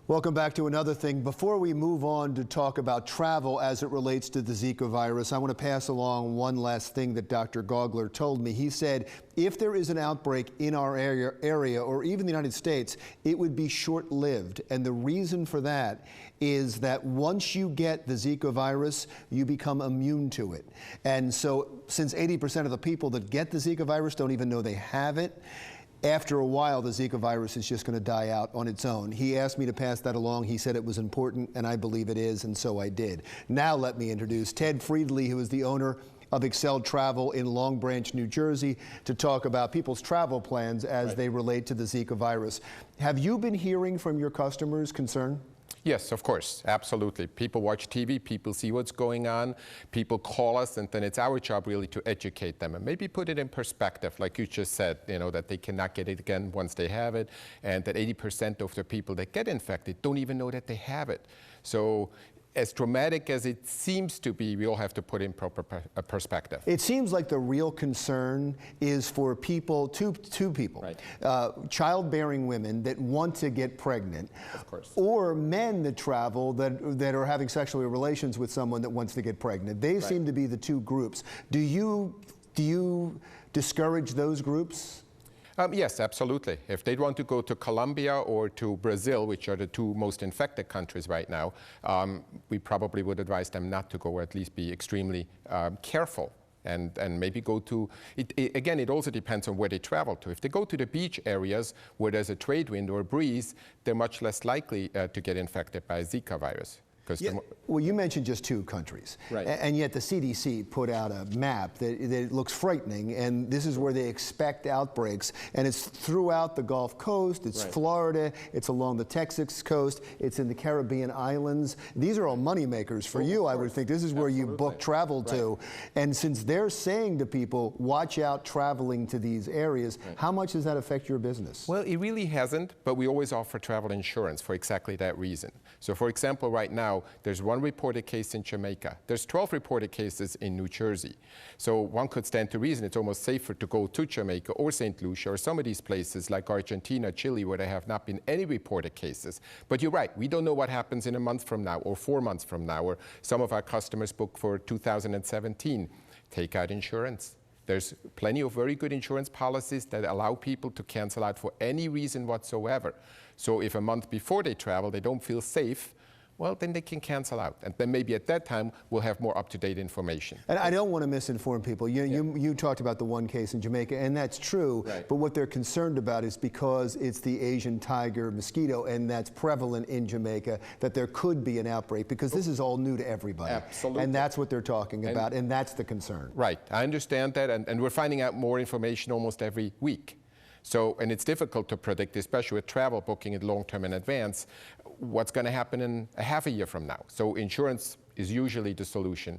Welcome back to another thing. Before we move on to talk about travel as it relates to the Zika virus, I want to pass along one last thing that Dr. Gaugler told me. He said, if there is an outbreak in our area or even the United States, it would be short-lived. And the reason for that is that once you get the Zika virus, you become immune to it. And so since 80% of the people that get the Zika virus don't even know they have it, after a while, the Zika virus is just going to die out on its own. He asked me to pass that along. He said it was important, and I believe it is, and so I did. Now let me introduce Ted Friedli, who is the owner of Excel Travel in Long Branch, New Jersey, to talk about people's travel plans as they relate to the Zika virus. Have you been hearing from your customers concern? Yes, of course, absolutely. People watch TV, people see what's going on, people call us, and then it's our job really to educate them and maybe put it in perspective, like you just said, you know, that they cannot get it again once they have it, and that 80% of the people that get infected don't even know that they have it. So as dramatic as it seems to be, we all have to put in proper perspective. It seems like the real concern is for people, two people, childbearing women that want to get pregnant, of course, or men that travel that are having sexual relations with someone that wants to get pregnant. They seem to be the two groups. Do you discourage those groups? Yes, absolutely. If they want to go to Colombia or to Brazil, which are the two most infected countries right now, we probably would advise them not to go, or at least be extremely careful. And maybe go to, again, it also depends on where they travel to. If they go to the beach areas where there's a trade wind or a breeze, they're much less likely to get infected by Zika virus. Yeah, well, you mentioned just two countries, and yet the CDC put out a map that looks frightening, and this is where they expect outbreaks, and it's throughout the Gulf Coast, it's Florida, it's along the Texas coast, it's in the Caribbean islands. These are all money makers for you, I would think. This is where you book travel to, and since they're saying to people, watch out traveling to these areas, how much does that affect your business? Well, it really hasn't, but we always offer travel insurance for exactly that reason. So for example, right now, there's one reported case in Jamaica. There's 12 reported cases in New Jersey. So one could stand to reason it's almost safer to go to Jamaica or St. Lucia or some of these places like Argentina, Chile, where there have not been any reported cases. But you're right, we don't know what happens in a month from now or 4 months from now, or some of our customers book for 2017. Take out insurance. There's plenty of very good insurance policies that allow people to cancel out for any reason whatsoever. So if a month before they travel, they don't feel safe, well, then they can cancel out. And then maybe at that time, we'll have more up-to-date information. And I don't want to misinform people. You talked about the one case in Jamaica, and that's true. But what they're concerned about is because it's the Asian tiger mosquito, and that's prevalent in Jamaica, that there could be an outbreak, because this is all new to everybody. Absolutely. And that's what they're talking about, and that's the concern. Right. I understand that, and we're finding out more information almost every week. So, and it's difficult to predict, especially with travel booking it long-term in advance, what's going to happen in a half a year from now. So insurance is usually the solution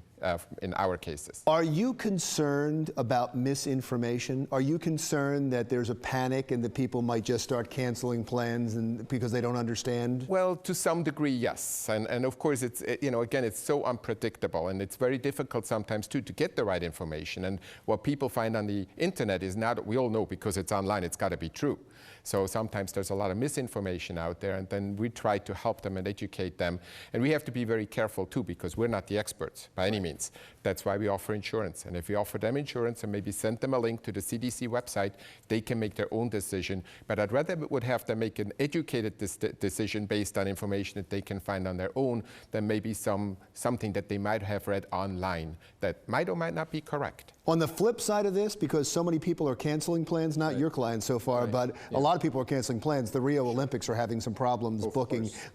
in our cases. Are you concerned about misinformation? Are you concerned that there's a panic and that people might just start canceling plans because they don't understand? Well, to some degree, yes. And of course, it's, you know, again, it's so unpredictable, and it's very difficult sometimes too to get the right information. And what people find on the internet is not, we all know because it's online, it's got to be true. So sometimes there's a lot of misinformation out there, and then we try to help them and educate them. And we have to be very careful too, because we're not the experts by any means. That's why we offer insurance. And if we offer them insurance and maybe send them a link to the CDC website, they can make their own decision. But I'd rather would have them make an educated decision based on information that they can find on their own than maybe something that they might have read online that might or might not be correct. On the flip side of this, because so many people are canceling plans, not your clients so far, but a lot of people are canceling plans. The Rio Olympics are having some problems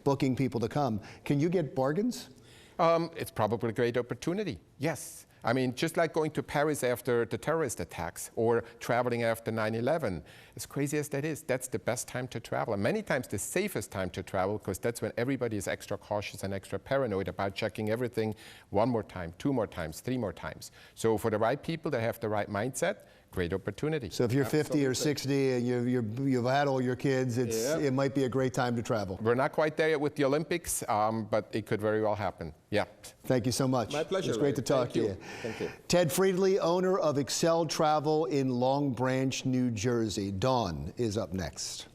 booking people to come. Can you get bargains? It's probably a great opportunity, yes. I mean, just like going to Paris after the terrorist attacks or traveling after 9/11, as crazy as that is, that's the best time to travel. And many times the safest time to travel, because that's when everybody is extra cautious and extra paranoid about checking everything one more time, 2 more times, 3 more times. So for the right people that have the right mindset, great opportunity. So if you're 50 or 60 and you've had all your kids, it might be a great time to travel. We're not quite there yet with the Olympics, but it could very well happen. Yeah. Thank you so much. My pleasure. It's great to talk to you. Thank you. Ted Friedli, owner of Excel Travel in Long Branch, New Jersey. Dawn is up next.